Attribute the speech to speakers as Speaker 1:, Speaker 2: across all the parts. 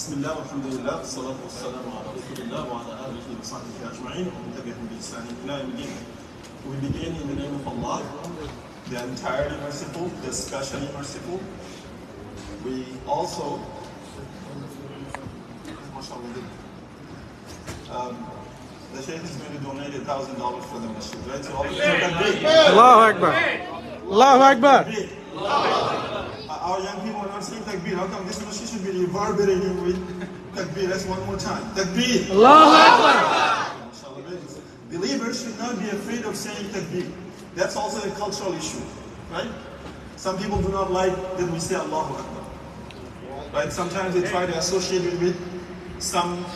Speaker 1: Bismillah, alhamdulillah, salatu wassalamu ala rasulillah wa ala alihi wa sahbihi ajma'in wa tabi'ahum bi ihsanin ila yawmiddin. We begin in the name of Allah, the entirely merciful, the especially merciful. We also, the Shaykh is going to donate $1,000 for the Masjid, right? So all of you say takbir.
Speaker 2: Allahu Akbar. Allahu Akbar.
Speaker 1: Our young people are not saying takbir. How come this Masjid should be reverberating with takbir? Let's one more time. Takbir.
Speaker 2: Allahu Akbar.
Speaker 1: Believers should not be afraid of saying takbir. That's also a cultural issue, right? Some people do not like that we say Allahu Akbar. Right? Sometimes they try to associate it with some,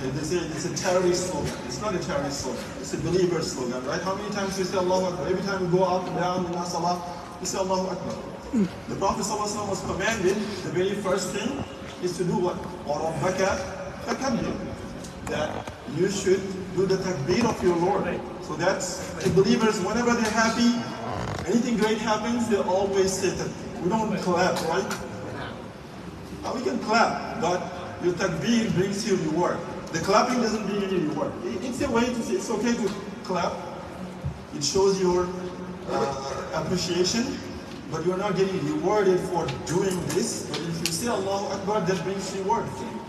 Speaker 1: they say it's a terrorist slogan. It's not a terrorist slogan. It's a believer slogan, right? How many times we say Allahu Akbar? Every time we go up and down in our salah, we say Allahu Akbar. The Prophet ﷺ was commanded, the very first thing is to do what? وَرَبَّكَ فَكَبِّرْ. That you should do the takbir of your Lord. So that's, the believers, whenever they're happy, anything great happens, they always say takbir. We don't clap, right? We can clap, but your takbir brings you reward. The clapping doesn't bring any reward. It's a way to say, it's okay to clap. It shows your appreciation, but you're not getting rewarded for doing this. But if you say Allahu Akbar, that brings reward for you.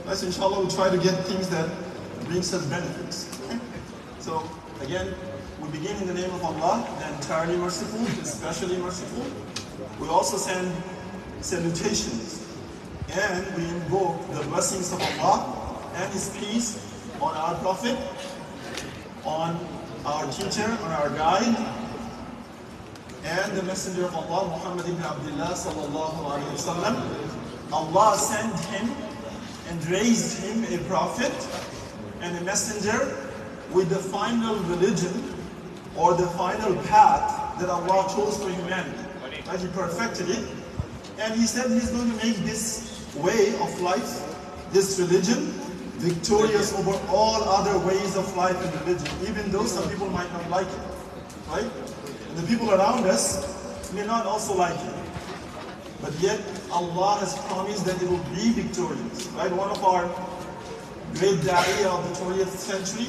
Speaker 1: Let's inshallah we'll try to get things that brings us benefits. Okay? So again, we begin in the name of Allah, the entirely merciful, especially merciful. We also send salutations and we invoke the blessings of Allah and His peace on our Prophet, on our teacher, on our guide, and the Messenger of Allah, Muhammad ibn Abdullah sallallahu alayhi wa sallam. Allah sent him and raised him a prophet and a messenger with the final religion or the final path that Allah chose for humanity. Right? He perfected it. And He said He's going to make this way of life, this religion, victorious over all other ways of life and religion, even though some people might not like it. Right? The people around us may not also like it. But yet Allah has promised that it will be victorious. Right? One of our great da'iyah of the 20th century,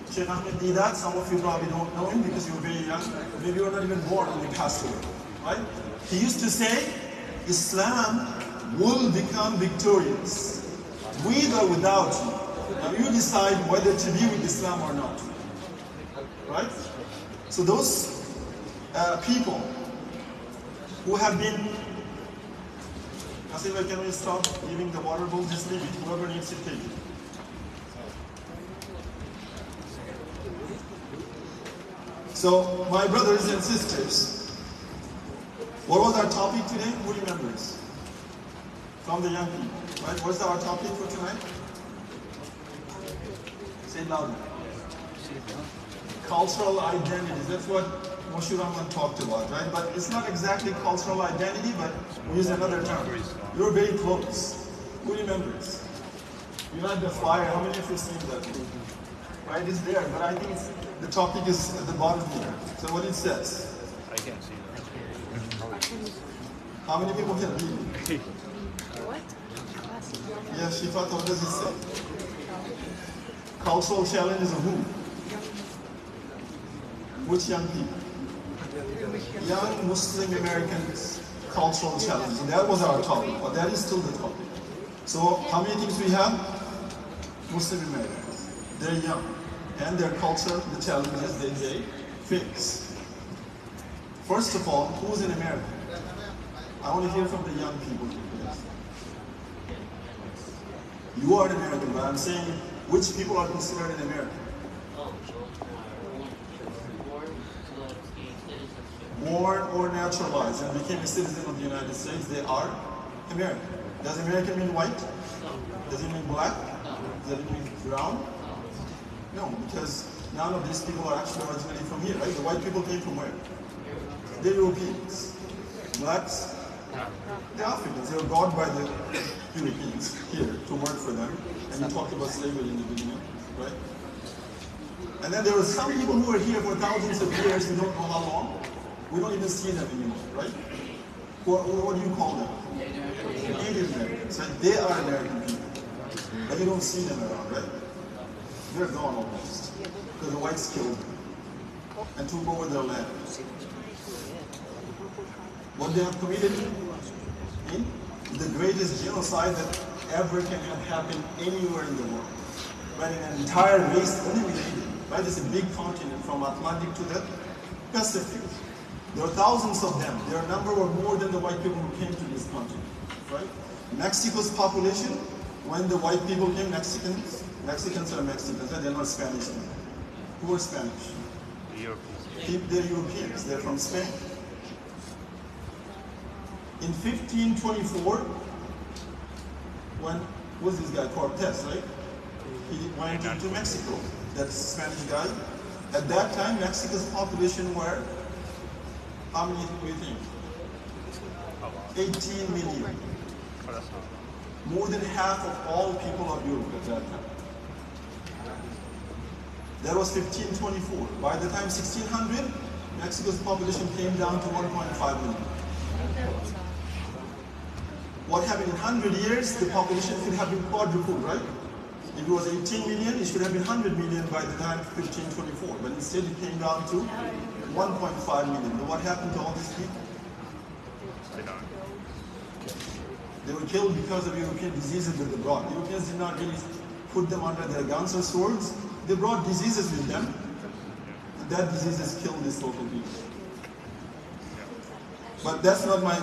Speaker 1: Sheikh Ahmed Didat, some of you probably don't know him because you were very young. Maybe you were not even born when he passed away. Right? He used to say, Islam will become victorious, with or without you. Now you decide whether to be with Islam or not. Right? So those people who have been, Nasima, can we stop giving the water bowl? Just leave it. Whoever needs it, take it. So, my brothers and sisters, what was our topic today? Who remembers? From the young people, right? What's our topic for tonight? Say it loudly. Cultural identities. That's what Moshe Rahman talked about, right? But it's not exactly cultural identity, but we use another term. You're very close. Who remembers? You like the flyer. How many of you seen that? Right, it's there, but I think the topic is at the bottom here. So what it says?
Speaker 2: I can't see that.
Speaker 1: How many people can read it?
Speaker 3: What?
Speaker 1: Yeah, Shifat, what does it say? Cultural challenges of who? Which young people? Young Muslim Americans cultural challenges. And that was our topic, but that is still the topic. So how many things we have? Muslim Americans. They're young. And their culture, the challenges they face. First of all, who's in America? I want to hear from the young people. You are an American, but I'm saying which people are considered in America? Born or naturalized and became a citizen of the United States, they are American. Does American mean white? Does it mean black? Does it mean brown? No, because none of these people are actually originally from here, right? The white people came from where? They're Europeans. Blacks? They're Africans. They were brought by the Europeans here to work for them. And we talked about slavery in the beginning, right? And then there were some people who were here for thousands of years, we don't know how long. We don't even see them anymore, right? What do you call them? Native Americans, right? They are American people. But you don't see them around, right? They're gone almost. Because the whites killed them and took over their land. What they have committed in the greatest genocide that ever can have happened anywhere in the world. Right? In an entire race, right? It's a big continent from Atlantic to the Pacific. There are thousands of them. Their number were more than the white people who came to this continent, right? Mexico's population, when the white people came, Mexicans are Mexicans, right? They're not Spanish. Who are Spanish?
Speaker 2: The Europeans.
Speaker 1: They're Europeans, they're from Spain. In 1524, when was this guy, Cortez, right? He went into Mexico, that Spanish guy. At that time, Mexico's population were, how many do you think? 18 million. More than half of all people of Europe at that time. That was 1524. By the time 1600, Mexico's population came down to 1.5 million. What happened in 100 years, the population should have been quadrupled, right? If it was 18 million, it should have been 100 million by the time 1524. But instead it came down to 1.5 million. But what happened to all these people? They were killed because of European diseases that they brought. Europeans did not really put them under their guns or swords. They brought diseases with them. And that diseases killed these local people. But that's not my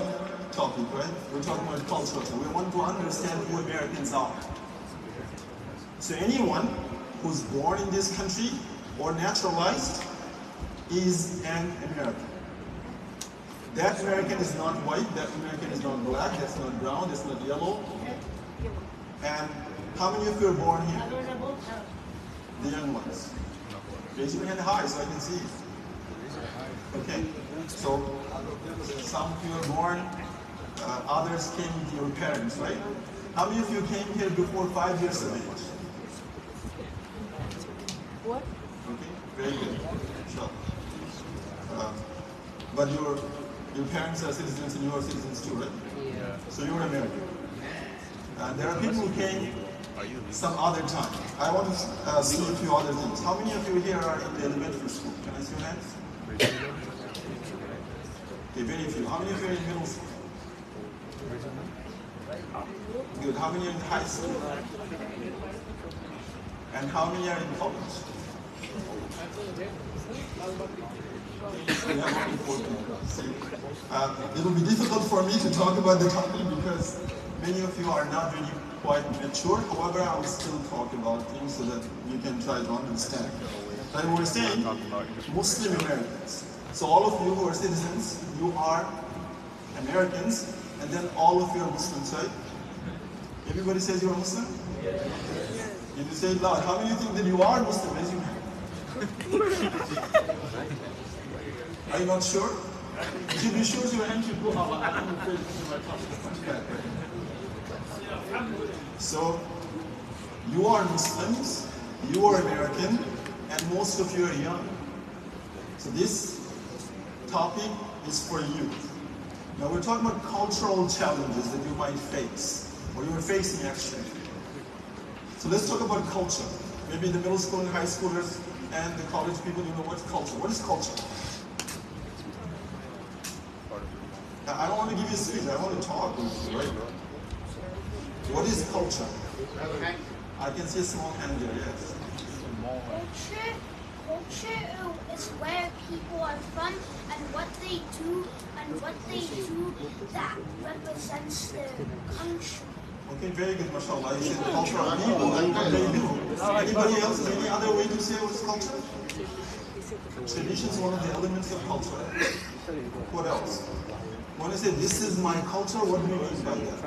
Speaker 1: topic, right? We're talking about culture. So we want to understand who Americans are. So anyone who's born in this country or naturalized is an American. That American is not white, that American is not black, that's not brown, that's not yellow. And how many of you are born here? The young ones. Raise your hand high so I can see. Okay, so some of you are born, others came with your parents, right? How many of you came here before 5 years of age?
Speaker 3: What?
Speaker 1: Okay, very good. Sure. But your parents are citizens and you are citizens too, right?
Speaker 2: Yeah.
Speaker 1: So you're American. There are people who came some other time. I want to see a few other things. How many of you here are in the elementary school? Can I see your hands? Okay, very few. How many of you are in middle school? Good. How many are in high school? And how many are in college? It will be difficult for me to talk about the topic because many of you are not really quite mature. However, I will still talk about things so that you can try to understand. Like we were saying, Muslim Americans. So all of you who are citizens, you are Americans, and then all of you are Muslims, right? Everybody says you are Muslim? If you say it loud, how many think that you are Muslim? Raise your hand. Are you not sure? If you be sure, your hand should go up. I'm afraid so, you are Muslims, you are American, and most of you are young. So this topic is for you. Now we're talking about cultural challenges that you might face, or you are facing actually. So let's talk about culture. Maybe the middle school and high schoolers and the college people, you know what's culture. What is culture? I don't want to give you a speech, I want to talk with you, right? What is culture? I can see a small hand there, yes.
Speaker 4: Culture is where people are from and what they do that represents their country.
Speaker 1: Okay, very good, mashallah. You said culture of people, and what they do. Anybody else, any other way to say what's culture? Tradition is one of the elements of culture. What else? When I say this is my culture, what do you mean by that?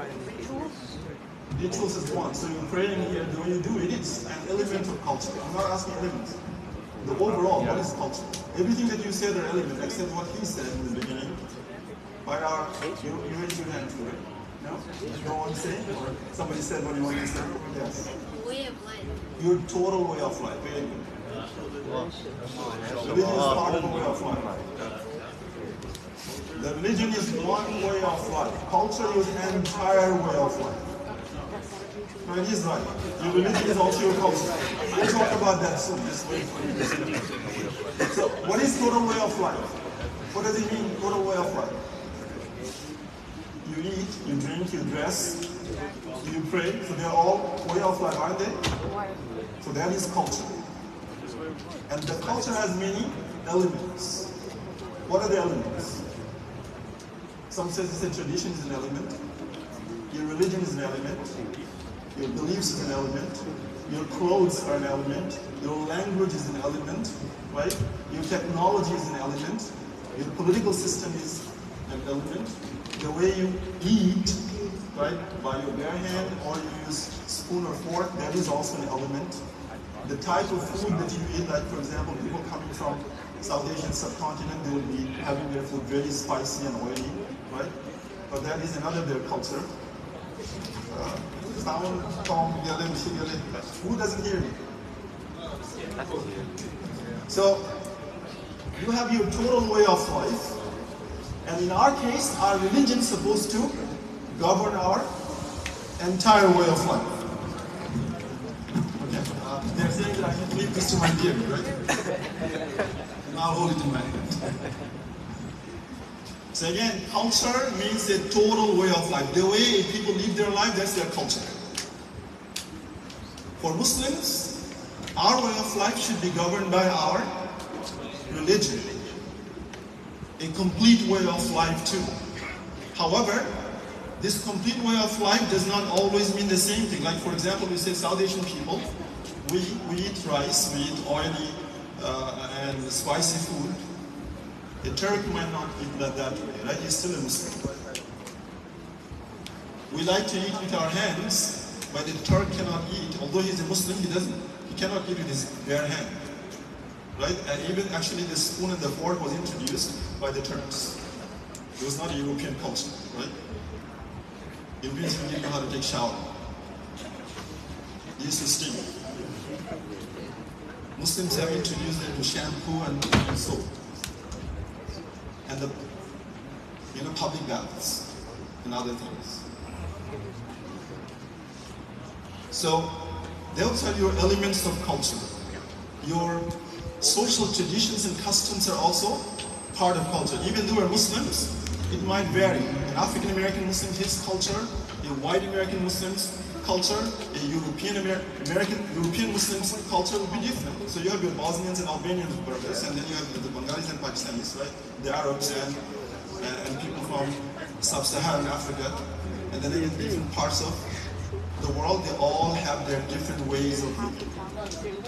Speaker 1: Rituals is one. So you're praying here, the way you do it, it's an element of culture. I'm not asking elements. The overall, what is culture? Everything that you said are elements, except what he said in the beginning. But you raise your hand for it. No? You don't want to say? Or somebody said what you want to say? Yes.
Speaker 3: Way of life.
Speaker 1: Your total way of life. Very good. Religion is part of a way of life. The religion is one way of life. Culture is an entire way of life. No, it is right. Your religion is also your culture. We'll talk about that soon. Just wait for it. So, what is total way of life? What does it mean, total way of life? You eat, you drink, you dress, you pray. So they're all way of life, aren't they? So that is culture. And the culture has many elements. What are the elements? Some says it's a tradition is an element. Your religion is an element. Your beliefs is an element. Your clothes are an element. Your language is an element, right? Your technology is an element. Your political system is an element. The way you eat, right, by your bare hand or you use spoon or fork, that is also an element. The type of food that you eat, like for example, people coming from South Asian subcontinent, they will be having their food very spicy and oily, right? But that is another their culture. Who doesn't hear me? So, you have your total way of life, and in our case, our religion is supposed to govern our entire way of life. Okay. They're saying that I should leave this to my beard, right? And I'll hold it in my hand. So again, culture means a total way of life. The way people live their life, that's their culture. For Muslims, our way of life should be governed by our religion. A complete way of life too. However, this complete way of life does not always mean the same thing. Like for example, we say South Asian people, we eat rice, we eat oily and spicy food. A Turk might not eat that way, right? He's still a Muslim. We like to eat with our hands, but a Turk cannot eat. Although he's a Muslim, he cannot eat with his bare hand, right? And even actually the spoon and the fork was introduced by the Turks. It was not a European culture, right? Europeans didn't know how to take shower. They used to steam. Muslims have introduced them to shampoo and soap. And the public baths and other things. So those are your elements of culture. Your social traditions and customs are also part of culture. Even though we're Muslims, it might vary. An African American Muslim, his culture, a white American Muslim's culture, a European Muslim's culture will be different. So you have your Bosnians and Albanians brothers, and then you have the Bengalis and Pakistanis, right? The Arabs and people from sub-Saharan Africa, and then in different parts of the world, they all have their different ways of living.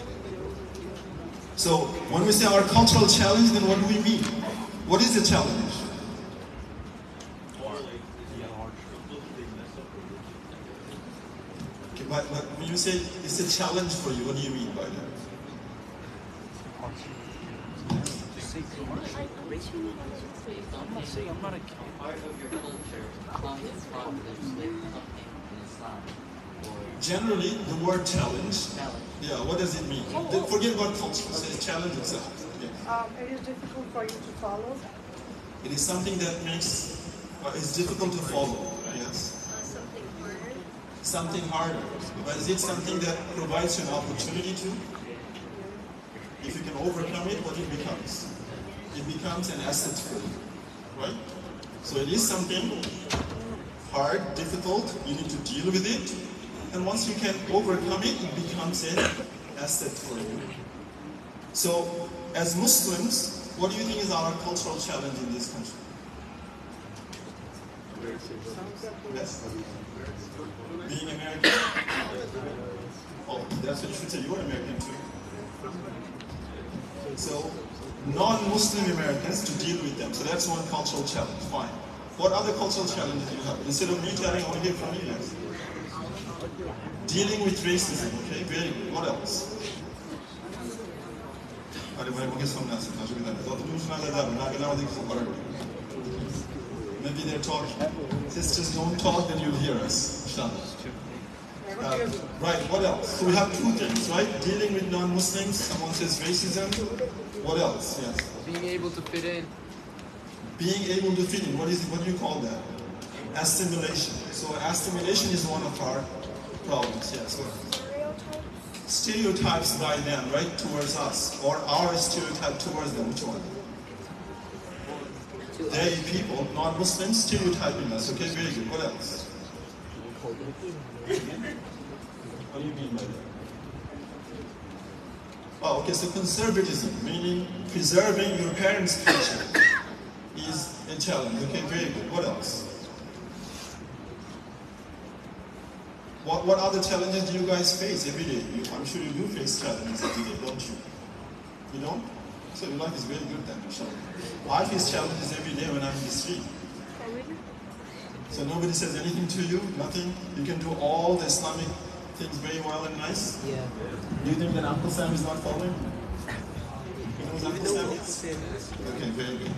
Speaker 1: So when we say our cultural challenge, then what do we mean? What is the challenge? Okay, but when you say it's a challenge for you, what do you mean by that? Generally, the word challenge, yeah, what does it mean? Forget about culture, say challenge itself. Yeah.
Speaker 3: It is difficult for you to follow.
Speaker 1: It is something that it's difficult to follow, yes.
Speaker 4: Something harder.
Speaker 1: Something harder. But is it something that provides you an opportunity to? If you can overcome it, what it becomes? It becomes an asset for you, right? So it is something hard, difficult, you need to deal with it. And once you can overcome it, it becomes an asset for you. So, as Muslims, what do you think is our cultural challenge in this country? Yes? Being American? Oh, that's what you should say, you're American too. So, non-Muslim Americans to deal with them. So that's one cultural challenge, fine. What other cultural challenges do you have? Instead of me telling, I want to hear from you guys. Dealing with racism, okay, very good. What else? Maybe they're talking. Sisters don't talk, then you'll hear us. Right, what else? So we have two things, right? Dealing with non-Muslims, someone says racism. What else? Yes.
Speaker 5: Being able to fit in.
Speaker 1: being able to fit in. What do you call that? Assimilation. So assimilation is one of our problems. Yes. Stereotypes by them, right, towards us, or our stereotype towards them. Which one? They people, non-Muslims, stereotyping us. Okay, very good. What else? What do you mean by that? Oh, okay, so conservatism, meaning preserving your parents' culture, is a challenge. Okay, very good. What else? What other challenges do you guys face every day? I'm sure you do face challenges every day, don't you? You don't? So your life is very good then, inshallah. I face challenges every day when I'm in the street. So nobody says anything to you, nothing. You can do all the Islamic things very well and nice. Yeah. Do you think that Uncle Sam is not following? You know who's Uncle Sam is? Okay, very good.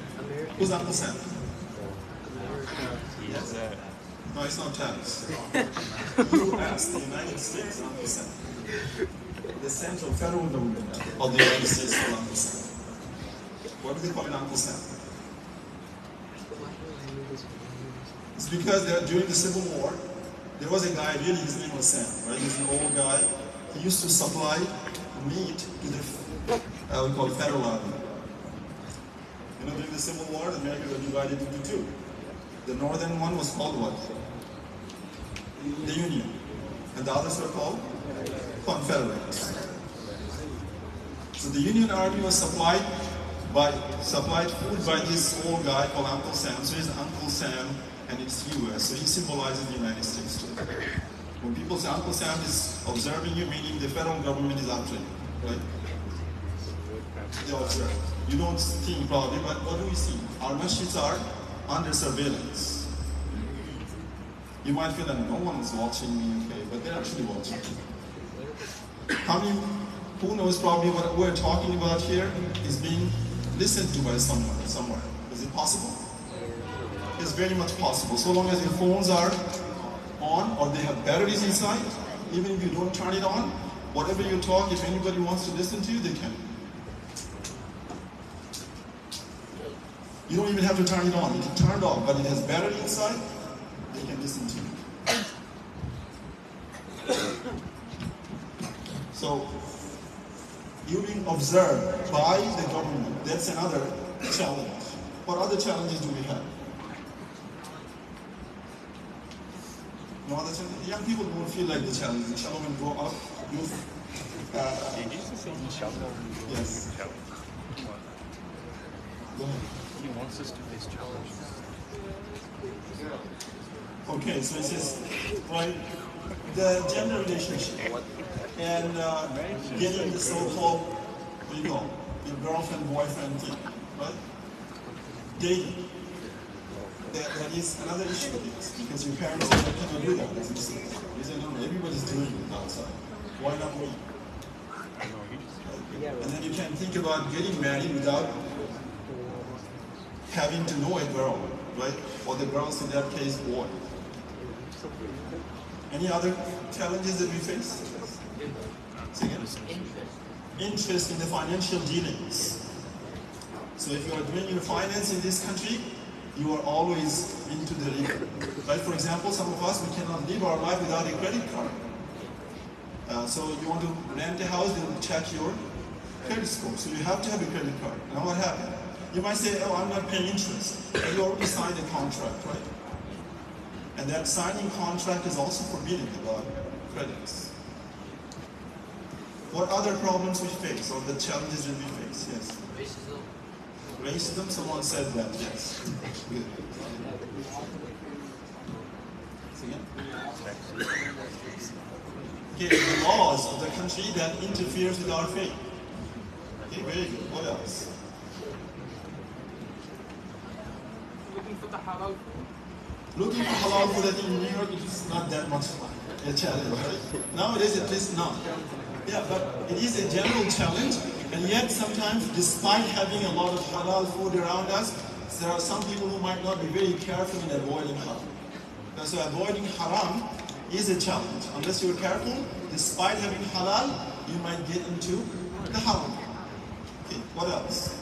Speaker 1: Who's Uncle Sam? Yes. No, it's not Travis. You asked the United States, Uncle Sam. The Central Federal Government of the United States called Uncle Sam. What do they call it Uncle Sam? It's because during the Civil War, there was a guy, really his name was Sam, right? He's an old guy. He used to supply meat to the, we call it Federal Army. You know, during the Civil War, the Americans were divided into two. The northern one was called what? The Union. And the others were called Confederates. So the Union Army was supplied food by this old guy called Uncle Sam. So he's Uncle Sam, and it's US. So he symbolizes the United States too. When people say Uncle Sam is observing you, meaning the federal government is after you, right? They observe. You don't think probably, but what do we see? Our masjids are under surveillance. You might feel that no one is watching me, okay, but they're actually watching. Who knows probably what we're talking about here is being listened to by someone somewhere. Is it possible? It's very much possible. So long as your phones are on or they have batteries inside, even if you don't turn it on, whatever you talk, if anybody wants to listen to you, they can. You don't even have to turn it on. You can turn it off, but it has battery inside, they can listen to you. So, you're being observed by the government. That's another challenge. What other challenges do we have? No other challenges? Young people don't feel like the challenge. Inshallah, when grow up, youth. Yes. Go ahead.
Speaker 2: He wants us to face challenges.
Speaker 1: Okay, so it says, right, the gender relationship and getting the so-called, what do you call it, your girlfriend-boyfriend thing, right? Dating. That is another issue with this, because your parents say you cannot do that, as you say. You say, no, everybody's doing it outside. Why not me? And then you can think about getting married without having to know a girl, right? Or the girls in that case, boy. Any other challenges that we face? Interest in the financial dealings. So if you are doing your finance in this country, you are always into the riba. Right? For example, some of us, we cannot live our life without a credit card. So you want to rent a house, they will check your credit score. So you have to have a credit card. Now what happened? You might say, oh, I'm not paying interest. But you already signed a contract, right? And that signing contract is also forbidden about credits. What other problems we face, or the challenges that we face? Yes.
Speaker 5: Racism.
Speaker 1: Racism, someone said that, yes. Good. Okay, the laws of the country that interferes with our faith. Okay, very good. What else?
Speaker 5: Looking for the halal food.
Speaker 1: Looking for halal food, I think in New York it is not that much a challenge, right? Nowadays at least not. Yeah, but it is a general challenge, and yet sometimes, despite having a lot of halal food around us, there are some people who might not be very careful in avoiding haram. And so avoiding haram is a challenge. Unless you're careful, despite having halal, you might get into the haram. Okay, what else?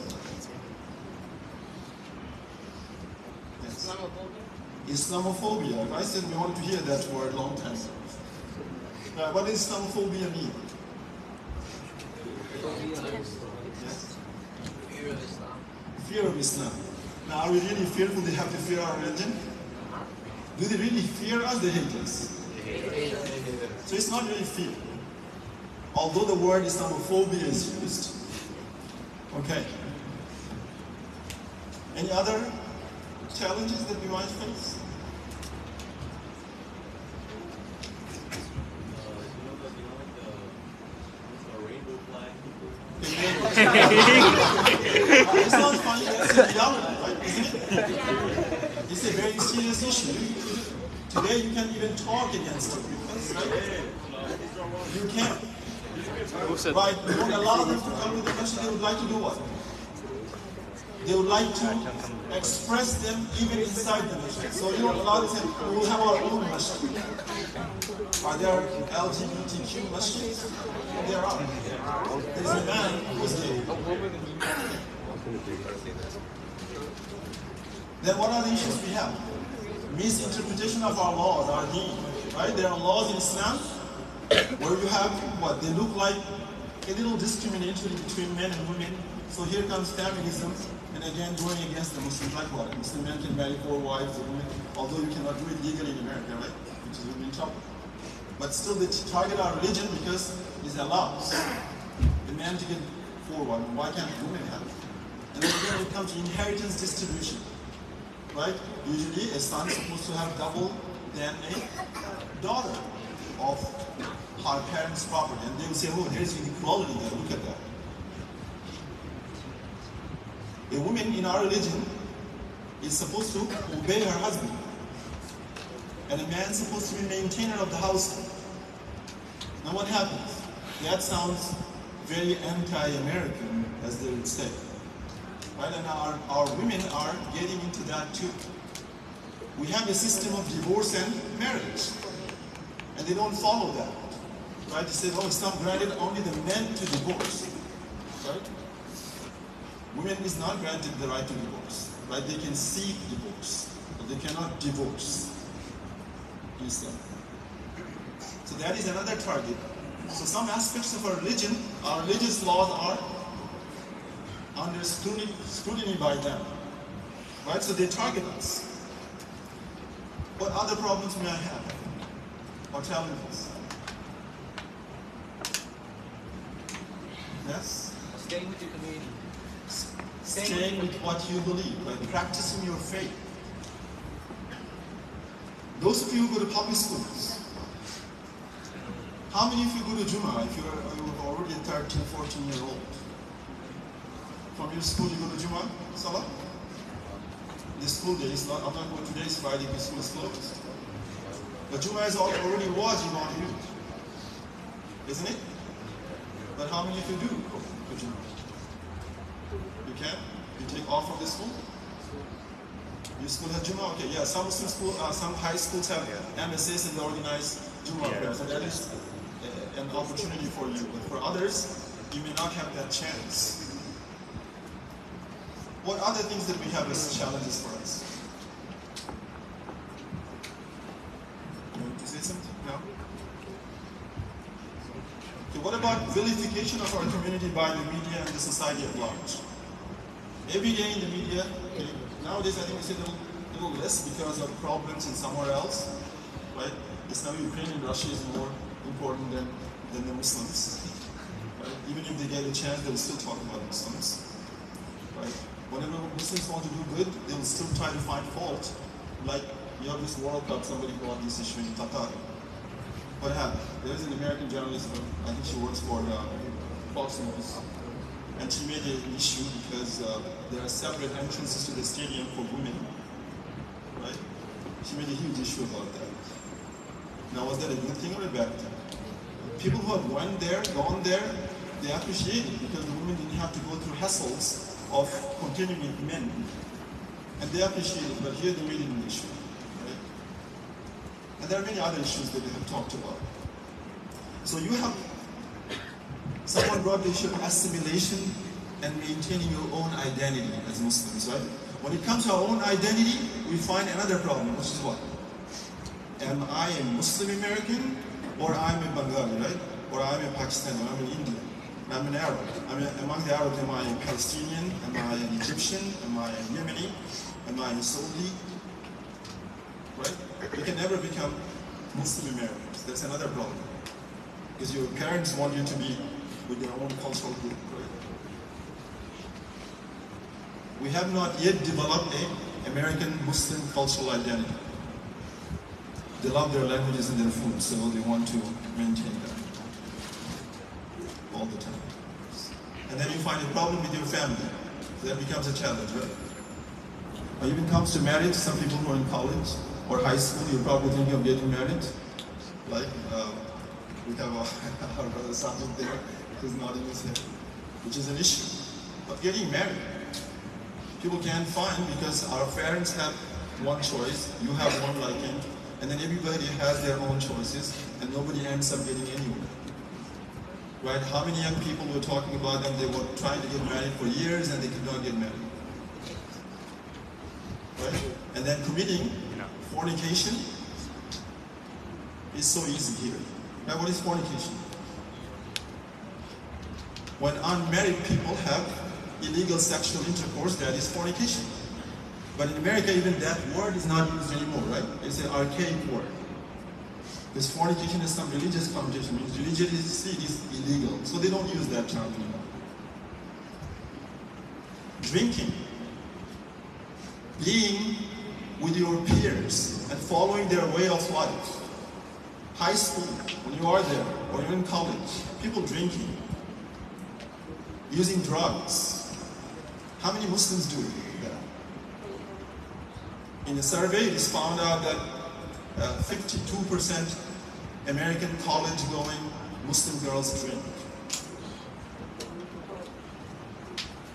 Speaker 1: Islamophobia. I said we wanted to hear that word long time ago. What does Islamophobia mean? Yes? Fear of Islam. Now, are we really fearful they have to fear our religion? Do they really fear us? They hate us. So it's not really fear. Although the word Islamophobia is used. Okay. Any other challenges that we might face? It sounds funny, that's a reality, right? Isn't it? It's a very serious issue. Today you can't even talk against it, right? You can't. Right? You don't allow them to come to the masjid. They would like to do what? They would like to express them even inside the masjid. So you don't allow them to say, we will have our own masjid. Are there LGBTQ masjids? There are. There's a man who is gay. Then what are the issues we have? Misinterpretation of our laws, our deen. Right? There are laws in Islam where you have what? They look like a little discriminatory between men and women. So here comes feminism, and again going against the Muslims. Like what? Muslim men can marry 4 wives or women, although you cannot do it legally in America, right? Which is really trouble. But still they target our religion because it allows the man to get 4 wives. Why can't the women have it? And then again it comes to inheritance distribution. Right? Usually a son is supposed to have double than a daughter of her parents' property. And they will say, oh, there's inequality there, look at that. A woman in our religion is supposed to obey her husband. And a man is supposed to be maintainer of the household. Now what happens? That sounds very anti-American, as they would say. Right? And our women are getting into that too. We have a system of divorce and marriage. And they don't follow that. Right? They say, oh, Islam granted only the men to divorce. Right? Women is not granted the right to divorce. Right? They can seek divorce, but they cannot divorce in Islam. So that is another target. So some aspects of our religion, our religious laws are under scrutiny by them. Right? So they target us. What other problems may I have? Or challenges? Yes?
Speaker 5: Staying with your community.
Speaker 1: Staying with what you believe, like practicing your faith. Those of you who go to public schools, how many of you go to Jummah if you're already a 13, 14-year-old? From your school you go to Jummah, Salah? The school day is not, I'm not going today, it's Friday because school is closed. But Jummah is already wajib on you, isn't it? But how many of you do go to Jummah? You can? You take off from the school? Your school has Jummah? Okay, yeah, some Muslim school, some high schools have MSAs and they organize Jummah prayers, and that is an opportunity for you. But for others, you may not have that chance. What other things that we have as challenges for us? You want to say something? No? Okay, what about vilification of our community by the media and the society at large? Every day in the media, okay, nowadays I think we see a little less because of problems in somewhere else, right? It's now Ukraine and Russia is more important than the Muslims. Right? Even if they get a chance, they'll still talk about Muslims. Right? Whenever Muslims want to do good, they will still try to find fault. Like, you have this World Cup, somebody brought this issue in Qatar. What happened? There is an American journalist, I think she works for Fox News, and she made an issue because there are separate entrances to the stadium for women. Right? She made a huge issue about that. Now, was that a good thing or a bad thing? People who have gone there, they appreciate it because the women didn't have to go through hassles of continuing with men. And they appreciate it, but here they made it an issue. Right? And there are many other issues that they have talked about. So you have, someone brought the issue of assimilation and maintaining your own identity as Muslims, right? When it comes to our own identity, we find another problem, which is what? Am I a Muslim American, or I'm a Bengali, right? Or I'm a Pakistani, or I'm an Indian, I'm an Arab. Among the Arabs, am I a Palestinian? Am I an Egyptian? Am I a Yemeni? Am I a Saudi? Right? You can never become Muslim Americans. That's another problem. Because your parents want you to be with their own cultural group, right? We have not yet developed an American Muslim cultural identity. They love their languages and their food, so they want to maintain that all the time. And then you find a problem with your family. So that becomes a challenge, right? Or even comes to marriage, some people who are in college or high school, you're probably thinking of getting married. Like, we have our brother Sajid there, who's nodding his head, which is an issue. But getting married, people can't find because our parents have one choice, you have one liking, and then everybody has their own choices, and nobody ends up getting anywhere. Right? How many young people were talking about them, they were trying to get married for years and they could not get married. Right? And then committing fornication is so easy here. Now what is fornication? When unmarried people have illegal sexual intercourse, that is fornication. But in America, even that word is not used anymore, right? It's an archaic word. Because fornication has some religious connotation, means religiously it is illegal. So they don't use that term anymore. Drinking. Being with your peers and following their way of life. High school, when you are there, or you're in college, people drinking. Using drugs. How many Muslims do that? In a survey, it is found out that 52% American college-going Muslim girls drink.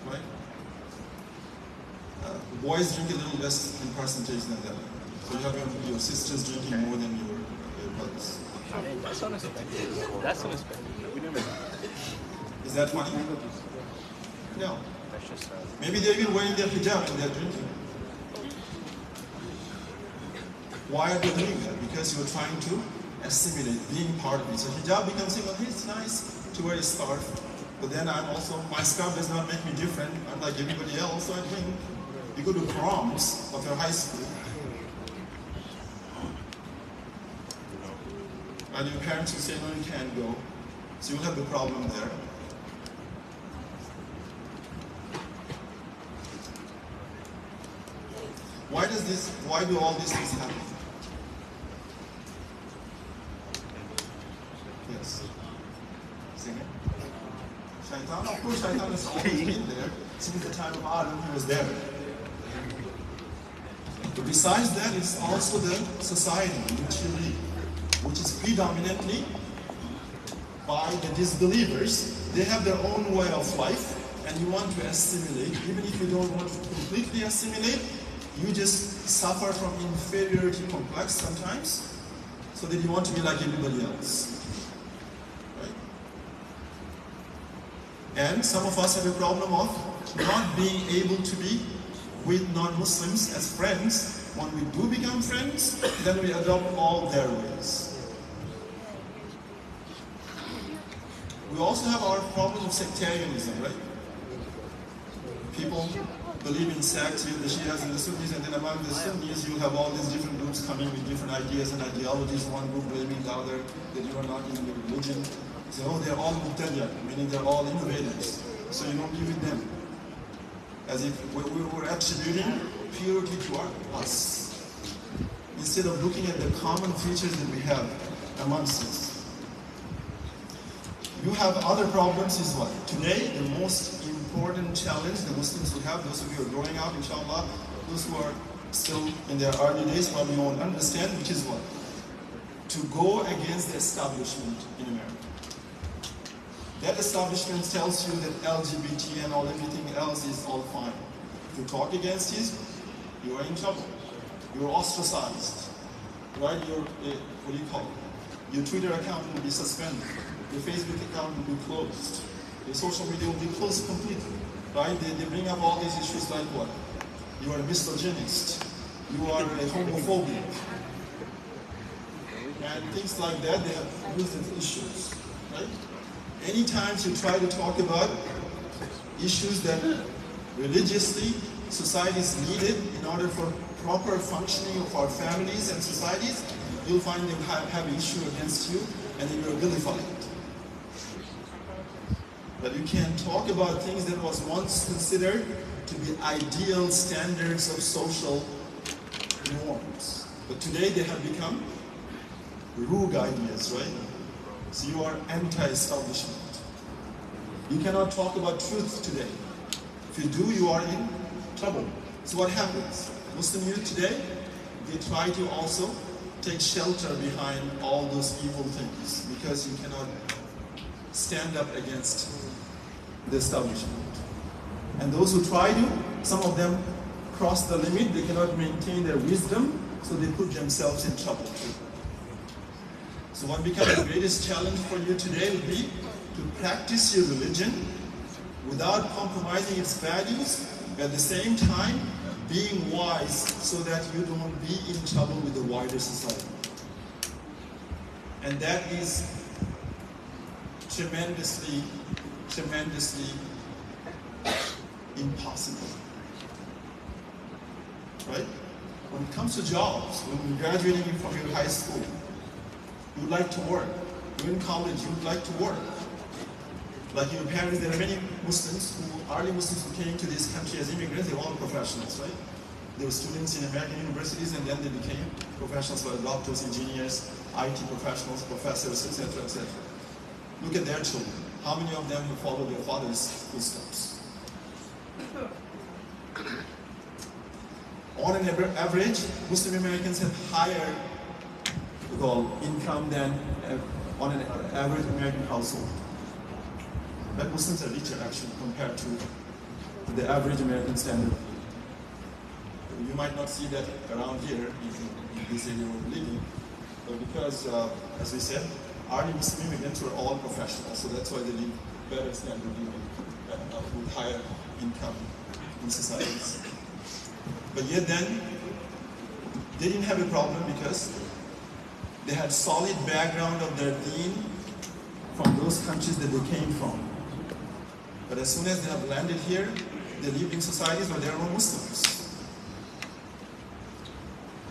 Speaker 1: Right? Boys drink a little less in percentage than that. So you have your sisters drinking more than your brothers.
Speaker 2: That's unexpected. That's unexpected. We never.
Speaker 1: Is that funny? No.
Speaker 2: That's just.
Speaker 1: Maybe they're even wearing their hijab when they're drinking. Why are they doing that? Because you're trying to assimilate, being part of it. So hijab becomes saying, well, it's nice to wear a scarf, but then my scarf does not make me different. I'm like everybody else, so I drink. You go to proms of your high school, and your parents will say, no, you can't go. So you'll have the problem there. Why do all these things happen? Yes. Sing it. Shaitan, of course, Shaitan has always been there. Since the time of Adam, he was there. But besides that, it's also the society in which you live, which is predominantly by the disbelievers. They have their own way of life, and you want to assimilate. Even if you don't want to completely assimilate, you just suffer from inferiority complex sometimes, so that you want to be like everybody else. And some of us have a problem of not being able to be with non-Muslims as friends. When we do become friends, then we adopt all their ways. We also have our problem of sectarianism, right? People believe in sects, you have the Shias and the Sunnis, and then among the Sunnis you have all these different groups coming with different ideas and ideologies, one group blaming the other that you are not in the religion. So, oh, they're all Muqtadiya, meaning they're all innovators. So you don't be with them. As if we're attributing purity to us, instead of looking at the common features that we have amongst us. You have other problems as well. Today, the most important challenge the Muslims will have, those of you who are growing up, inshallah, those who are still in their early days probably won't understand, which is what? To go against the establishment in America. That establishment tells you that LGBT and all everything else is all fine. If you talk against it, you are in trouble. You're ostracized. Right? What do you call it? Your Twitter account will be suspended. Your Facebook account will be closed. Your social media will be closed completely. Right? They bring up all these issues like what? you are a misogynist, you are a homophobic, and things like that. They have used as issues, right? Anytime you try to talk about issues that religiously society is needed in order for proper functioning of our families and societies, you'll find them have an issue against you, and then you're vilified. But you can talk about things that was once considered to be ideal standards of social norms. But today they have become rogue ideas, right? So you are anti-establishment. You cannot talk about truth today. If you do, you are in trouble. So what happens? Muslim youth today, they try to also take shelter behind all those evil things because you cannot stand up against the establishment. And those who try to, some of them cross the limit, they cannot maintain their wisdom, so they put themselves in trouble too. So what becomes the greatest challenge for you today will be to practice your religion without compromising its values, but at the same time being wise so that you don't be in trouble with the wider society. And that is tremendously impossible. Right? When it comes to jobs, when you're graduating from your high school, you would like to work. You're in college, you would like to work. Like your parents, there are many Muslims, early Muslims who came to this country as immigrants, they were all professionals, right? They were students in American universities and then they became professionals like doctors, engineers, IT professionals, professors, etc., etc. Look at their children. How many of them have followed their father's footsteps? On an average, Muslim Americans have higher income than on an average American household. But Muslims are richer actually compared to the average American standard. You might not see that around here in this area we're living, but because, as we said, early Muslim immigrants were all professionals, so that's why they live better standard living with higher income in societies. But yet then, they didn't have a problem because they had solid background of their deen from those countries that they came from. But as soon as they have landed here, they lived in societies where there are no Muslims.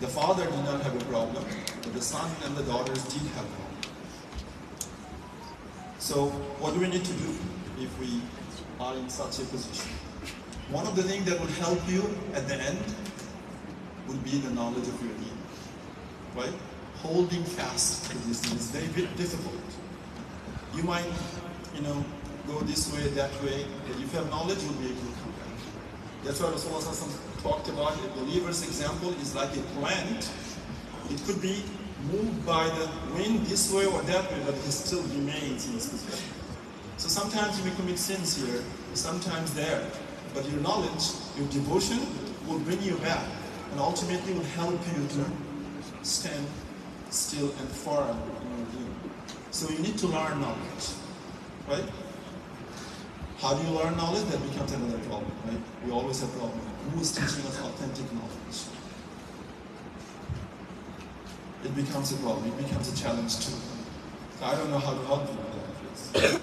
Speaker 1: The father did not have a problem, but the son and the daughters did have one. So what do we need to do if we are in such a position? One of the things that will help you at the end would be the knowledge of your deen, right? Holding fast to this thing is very difficult. You might, go this way, that way, but if you have knowledge, you'll be able to come back. That's why Rasulullah talked about a believer's example is like a plant. It could be moved by the wind this way or that way, but it still remains in its position. So sometimes you may commit sins here, sometimes there, but your knowledge, your devotion will bring you back and ultimately will help you to stand still and firm in your deen. So you need to learn knowledge, right? How do you learn knowledge? That becomes another problem, right? We always have problem. Who is teaching us authentic knowledge? It becomes a problem. It becomes a challenge too. So I don't know how to help you with that.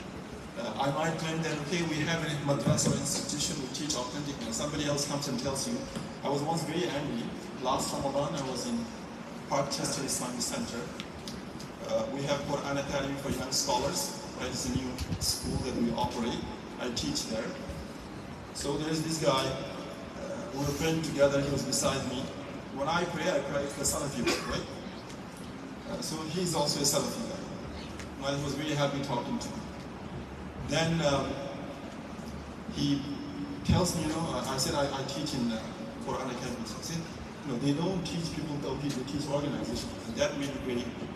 Speaker 1: I might claim that, okay, we have a madrasa institution, we teach authentic knowledge. Somebody else comes and tells you. I was once very angry. Last Ramadan, I was in Parkchester Islamic Center. We have Quran Academy for young scholars, right? It's a new school that we operate. I teach there. So there's this guy, we were praying together, he was beside me. When I pray for Salafi, right? So he's also a Salafi guy. I was really happy talking to him. Then he tells me, I said I teach in Quran Academy. He said, they don't teach people Tawheed, they teach organization. And that made me very angry.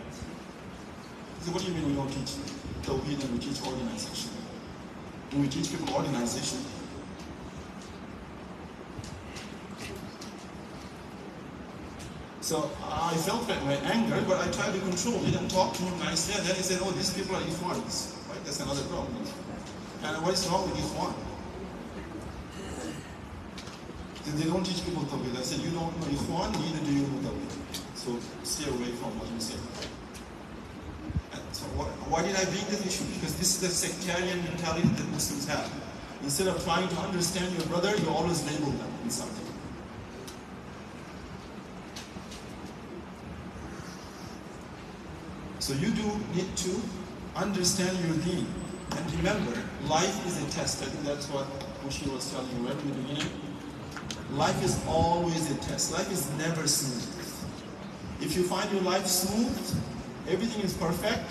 Speaker 1: He said, what do you mean we don't teach Tawheed and we teach organization? Do we teach people organization? So I felt my anger, but I tried to control it and talk to him nicely. And then he said, these people are Ikhwanis. Right? That's another problem. And what is wrong with Ikhwan? They don't teach people tawhid. I said, you don't know Ikhwan, neither do you know tawhid. So stay away from what you say. And so why did I bring this issue? Because this is the sectarian mentality that Muslims have. Instead of trying to understand your brother, you always label them in something. So you do need to understand your deen. And remember, life is a test. I think that's what Mushi was telling you right in the beginning. Life is always a test. Life is never smooth. If you find your life smooth, everything is perfect,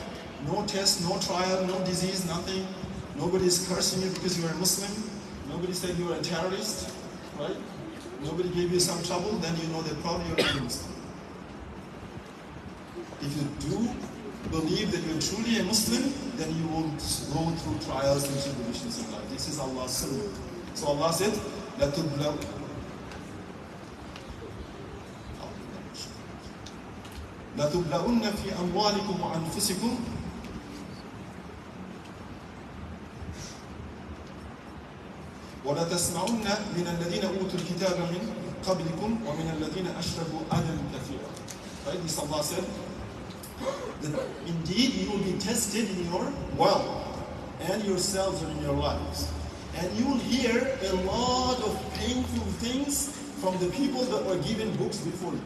Speaker 1: no test, no trial, no disease, nothing. Nobody is cursing you because you are a Muslim. Nobody said you are a terrorist, right? Nobody gave you some trouble, then you know that probably you're not a Muslim. If you do believe that you're truly a Muslim, then you will go through trials and tribulations in life. This is Allah's sunnah. So Allah said, لَتُبْلَؤُنَّ فِي أَمْوَالِكُمْ وَأَنفُسِكُمْ وَلَتَسْمَعُنَّ مِنَ الَّذِينَ أُوتُوا الْكِتَابَ مِنْ قَبْلِكُمْ وَمِنَ الَّذِينَ أَشْرَكُوا أَذًى كَثِيرًا. Right? This Allah said, that indeed you will be tested in your wealth and yourselves and in your lives. And you will hear a lot of painful things from the people that were given books before you.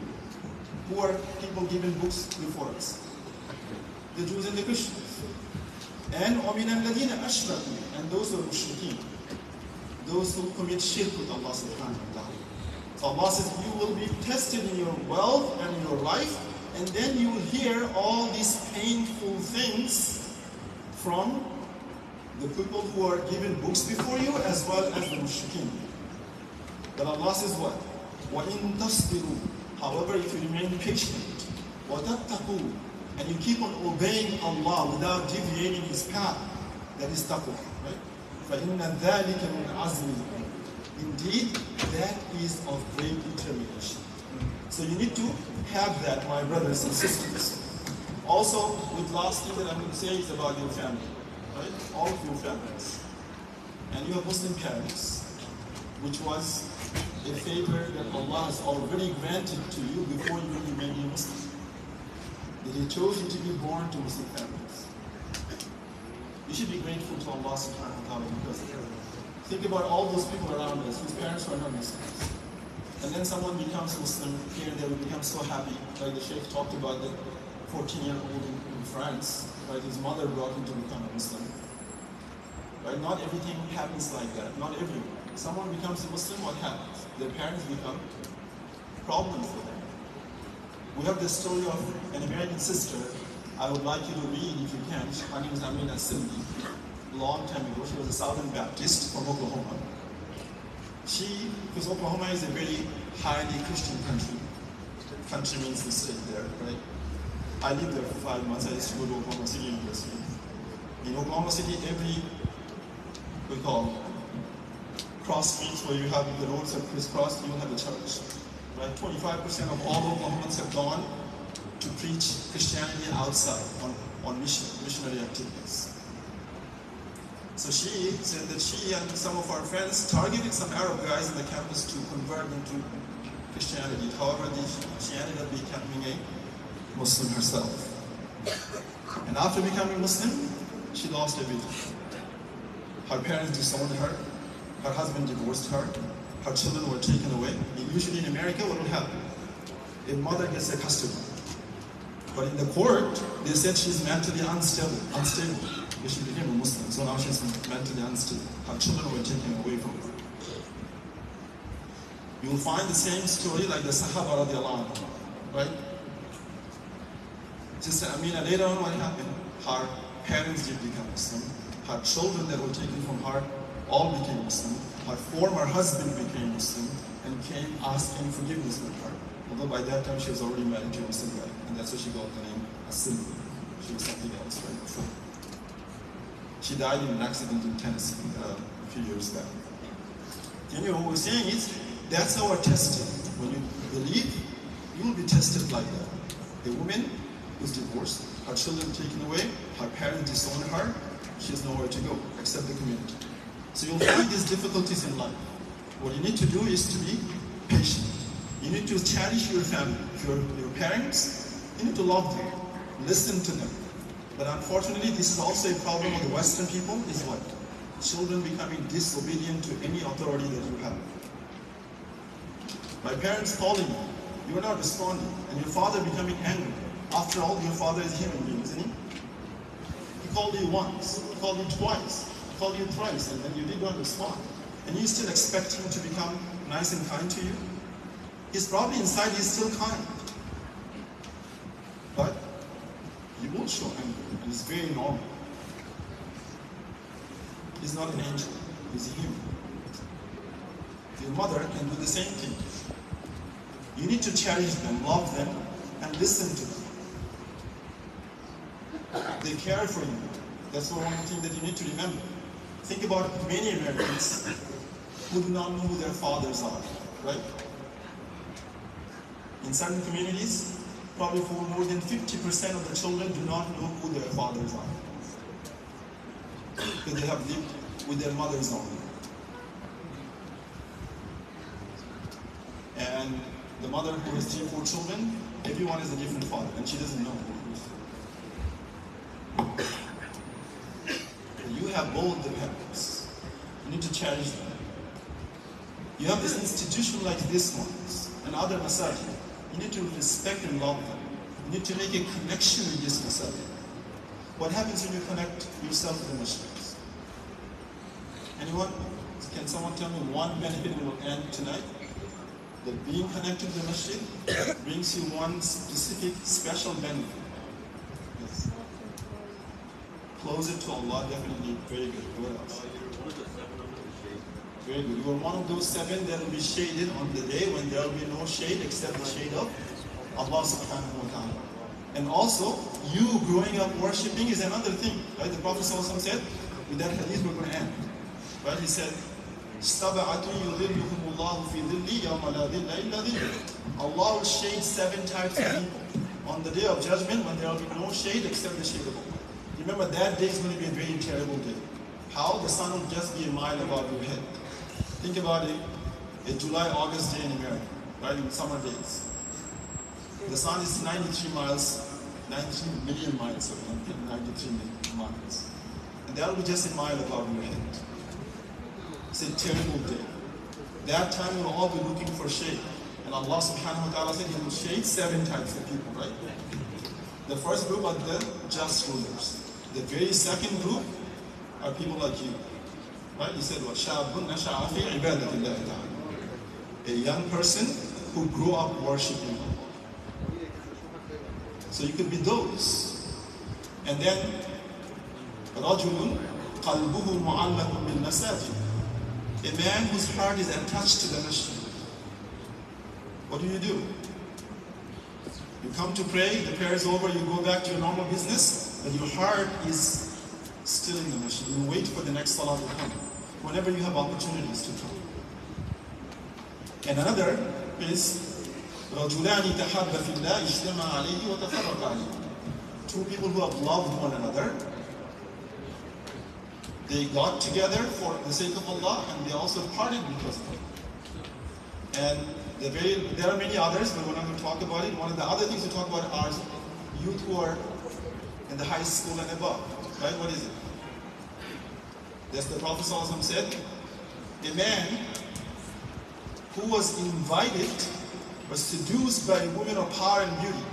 Speaker 1: Who are people given books before us? The Jews and the Christians. And وَمِنَ الَّذِينَ أَشْرَكُوا, and those who are mushrikeen, those who commit shirk with Allah subhanahu wa ta'ala. So Allah says you will be tested in your wealth and in your life, and then you will hear all these painful things from the people who are given books before you as well as the mushrikeen. But Allah says what? وَإِن تَصْبِرُوا, however, if you remain patient, وَتَتَّقُوا, and you keep on obeying Allah without deviating His path, that is taqwa, right? فَإِنَّ ذَلِكَ مِنْ عَزْمِ الْأُمُورِ. Indeed, that is of great determination. So you need to have that, my brothers and sisters. Also, the last thing that I'm going to say is about your family, right? All of your families. And you have Muslim parents, which was a favor that Allah has already granted to you before you really made you Muslim. That He chose you to be born to Muslim families. You should be grateful to Allah subhanahu wa ta'ala because think about all those people around us whose parents were not Muslims. And then someone becomes Muslim, here and there we become so happy. Like the Sheikh talked about the 14-year-old in France, right? His mother brought him to become a Muslim. Right? Not everything happens like that, not everyone. Someone becomes a Muslim, what happens? Their parents become problems for them. We have this story of an American sister. I would like you to read if you can. Her name is Amina Cindy. A long time ago, she was a Southern Baptist from Oklahoma. Because Oklahoma is a very highly Christian country. Country means the state there, right? I lived there for 5 months. I used to go to Oklahoma City University. In Oklahoma City, every, we call cross streets where you have the roads are crisscrossed, you have a church. Right? 25% of all Oklahomans have gone to preach Christianity outside on missionary activities. So she said that she and some of our friends targeted some Arab guys in the campus to convert them to Christianity. However, she ended up becoming a Muslim herself. And after becoming Muslim, she lost everything. Her parents disowned her. Her husband divorced her. Her children were taken away. Usually in America, what will happen? A mother gets a custody. But in the court, they said she's mentally unstable. She became a Muslim, so now she's mentally unstable. Her children were taken away from her. You will find the same story like the Sahaba radiallahu anhu, right? Sister Amina, later on what happened? Her parents did become Muslim. Her children that were taken from her all became Muslim. Her former husband became Muslim and came asking forgiveness with her. Although by that time she was already married to a Muslim guy, and that's why she got the name Asim. She was something else right before. She died in an accident in Tennessee a few years back. Anyway, what we're saying is, that's our testing. When you believe, you will be tested like that. A woman who's divorced, her children taken away, her parents disown her, she has nowhere to go except the community. So you'll find these difficulties in life. What you need to do is to be patient. You need to cherish your family. Your parents, you need to love them, listen to them. But unfortunately, this is also a problem of the Western people, is what? Children becoming disobedient to any authority that you have. My parents calling you, you are not responding, and your father becoming angry. After all, your father is a human being, isn't he? He called you once, he called you twice, he called you thrice, and then you did not respond. And you still expect him to become nice and kind to you? He's probably inside, he's still kind. But he will show anger, and it's very normal. He's not an angel, he's a human. Your mother can do the same thing. You need to cherish them, love them, and listen to them. They care for you. That's one thing that you need to remember. Think about many Americans who do not know who their fathers are, right? In certain communities, probably for more than 50% of the children do not know who their fathers are. Because they have lived with their mothers only. And the mother who has 3 or 4 children, everyone is a different father, and she doesn't know who it is. You have both the parents. You need to cherish them. You have this institution like this one, and other masajid. You need to respect and love them. You need to make a connection with this masajid. What happens when you connect yourself to the masjids? Anyone? Can someone tell me one benefit we will end tonight? That being connected to the masjid brings you one specific, special benefit. Yes. Closer to Allah, definitely very good. What else? Very good. You are one of those 7 that will be shaded on the day when there will be no shade except the shade of Allah subhanahu wa ta'ala. And also, you growing up worshipping is another thing. Right? The Prophet ﷺ said, with that hadith we're going to end. Right? He said, Allah will shade 7 types of people on the day of judgment when there will be no shade except the shade of Allah. Remember, that day is going to be a very terrible day. How? The sun will just be a mile above your head. Think about it, a July, August day in America, right, in summer days. The sun is 93 million miles, or 93 million miles. And that will be just a mile above your head. It's a terrible day. That time we'll all be looking for shade. And Allah subhanahu wa ta'ala said He will shade 7 types of people, right? The first group are the just rulers. The very second group are people like you. Right? He said, وَشَابٌ نَشَعَ فِي عِبَادَةِ اللَّهِ تَعَالَى. A young person who grew up worshiping Allah. So you could be those. And then, رَجُلٌ قَلْبُهُ مُعَلَّقٌ بِالْمَسَاجِدِ. A man whose heart is attached to the masjid. What do? You come to pray, the prayer is over, you go back to your normal business, but your heart is still in the masjid. You wait for the next salah to come, whenever you have opportunities to come. And another is, رَجُلَانِ تَحَبَّ فِي اللَّهِ اجْتَمَعَ عَلَيْهِ وَتَفَرَّقَ عَلَيْهِ. 2 people who have loved one another. They got together for the sake of Allah, and they also parted because of it. And there are many others, but we're not going to talk about it. One of the other things we talk about are youth who are in the high school and above. Right? What is it? That's the Prophet ﷺ said, a man who was invited, was seduced by a woman of power and beauty.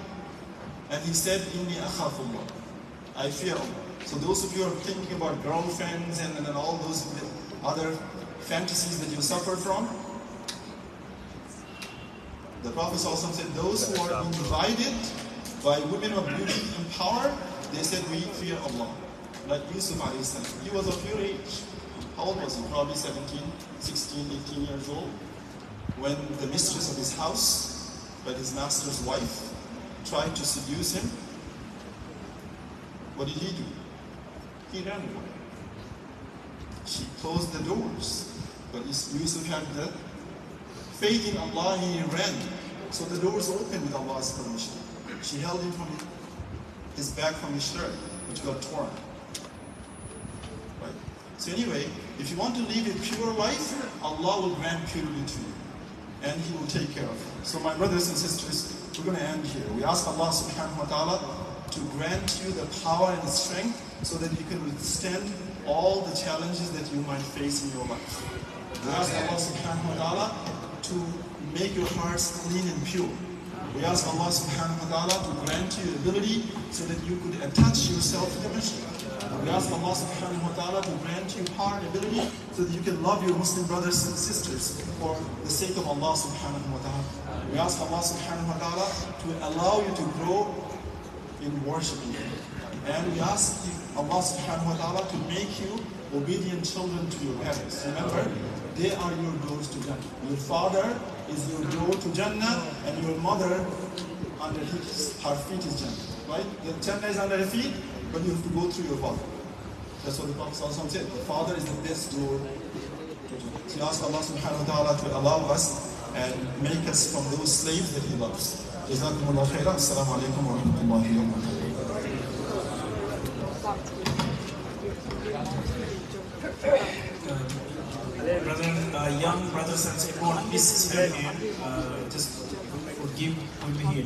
Speaker 1: And he said, Inni akhafullah. I fear Allah. So those of you who are thinking about girlfriends and all those other fantasies that you suffer from, the Prophet ﷺ said, those who are invited by women of beauty and power, they said, we fear Allah. Like Yusuf alayhi salam. He was of your age. How old was he? Probably 17, 16, 18 years old. When the mistress of his house, but his master's wife, tried to seduce him, what did he do? He ran away. She closed the doors. But Yusuf had the faith in Allah, he ran. So the doors opened with Allah's permission. She held him from his back from his shirt, which got torn. Right? So anyway, if you want to live a pure life, Allah will grant purity to you. and He will take care of you. So my brothers and sisters, we're going to end here. We ask Allah subhanahu wa ta'ala to grant you the power and the strength so that you can withstand all the challenges that you might face in your life. We ask Allah subhanahu wa ta'ala to make your hearts clean and pure. We ask Allah subhanahu wa ta'ala to grant you the ability so that you could attach yourself to the Masjid. We ask Allah subhanahu wa ta'ala to grant you power and ability so that you can love your Muslim brothers and sisters for the sake of Allah subhanahu wa ta'ala. We ask Allah subhanahu wa ta'ala to allow you to grow in worshiping Him. And we ask Allah subhanahu wa ta'ala to make you obedient children to your parents. Remember, they are your doors to Jannah. Your father is your door to Jannah, and your mother, under her feet is Jannah. Right? The Jannah is under her feet, but you have to go through your father. That's what the Prophet ﷺ said. The father is the best door to Jannah. So we ask Allah subhanahu wa ta'ala to allow us and make us from those slaves that He loves. Jazakumullah khairan. Assalamu alaikum wa rahmatullahi wa barakatuh.
Speaker 6: Young brothers and sisters, please just forgive only here.